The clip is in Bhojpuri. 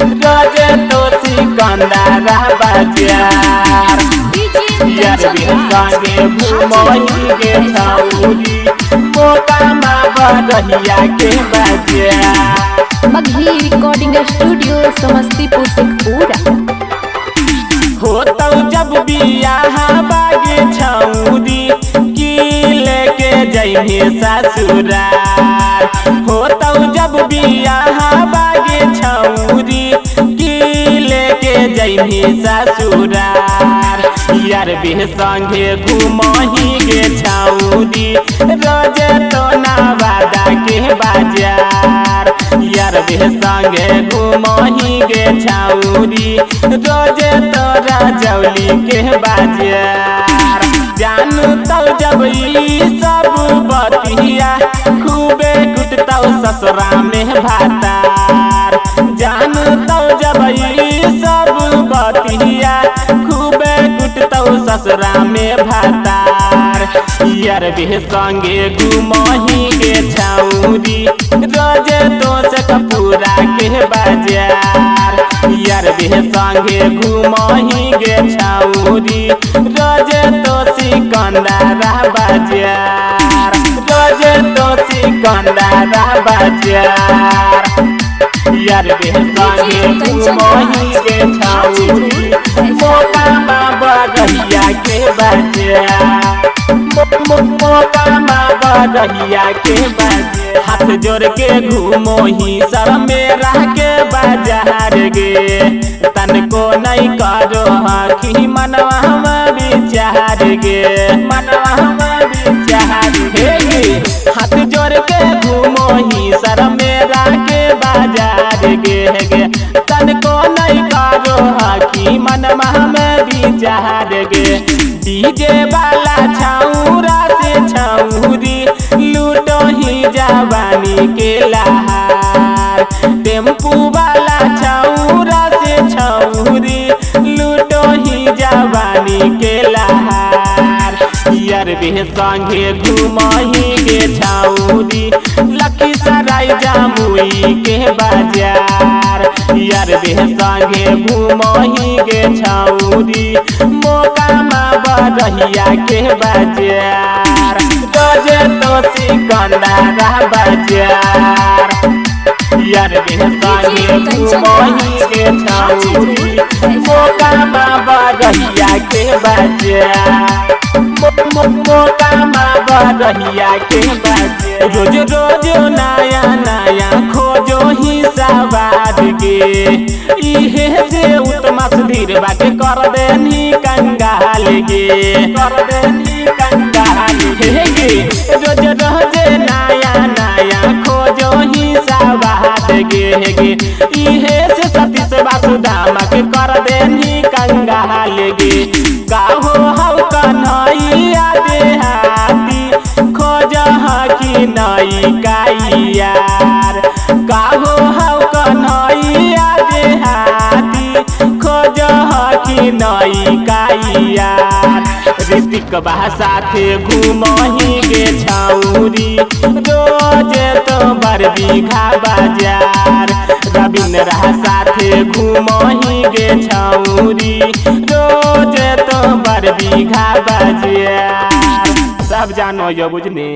रोज तो सिकंदर बाजार यार भी संगे घूमही गे छौरी मौका में बरहिया के बाजार। Magahi recording studio Samastipur Sheikhpura. होतौ जब बियाह बागे छौरी की लेके जइहे ससुराल। होतौ जब बियाह बागे छौरी की लेके जइहे ससुराल। यार भी संगे घूमही गे छौरी रोज तो नवादा के बाजार। यार भी संगे घूमही गे छौरी रोज तो राजौली के बाजार। जानू तौ जब ई सब बतिया खूबे कुटतौ ससुरा में भातार। जानू तौ जब ई सब बतिया खूबे कुटतौ ससुरा में भातार। यार भी संगे घूमही गे छौरी रोज तो शेखपुरा के बाजार। यार भी संगे घूमही गे छौरी रोज तो सिकंदर बाजार। रोज तो सिकंदर बाजार। यार भी संगे घूमही गे छौरी मौका में बरहिया के बाजार। मौका में बरहिया के बाजार। हाथ जोड़ के घूमही सर में रह के बाजार गे तनको नहीं करो हकी मनवा में विचार गे मनवा में विचार गे। हाथ जोड़ के घूमही सर में रह के बाजार गे तनको नहीं करो हकी मनवा में विचार गे। डीजे वाला छौरा से छौरी लूटो ही जवानी के लहार। टेम्पू वाला छौरा से छौरी लूटो ही जवानी के लहार। यार भी संगे घूमही गे छौरी लखीसराय जमुई के बाजार। यार भी संगे घूमही गे छौरी मौका में बरहिया के बाजार। रोज तो सिकंदर बाजार। यार भी संगे घूमही गे छौरी मौका में बरहिया के बाजार। मौका में बरहिया के बाजार। रोज रोज नया नया खोजो ही सवाद गे इहे से उत्तमा सुधीर बाटे कर देनी कंगाल गे कर देनी कंगाल गे। रोज रोज नया नया खोजो ही सवाद गे इहे से सतीश वासुदामा के कर देनी कंगाल गे। गाहो हौ कन्हैया देहाती खोज हकी नई काइयार। गाहो हौ कन्हैया देहाती खोज हकी नई काइयार। ऋतिक बा साथे घूमही गे छौरी रोज तो बरबीघा बाजार। रविंद्र साथे घूमही गे छौरी रोज तो बरबीघा बाजार। सब जानो यो बुझने।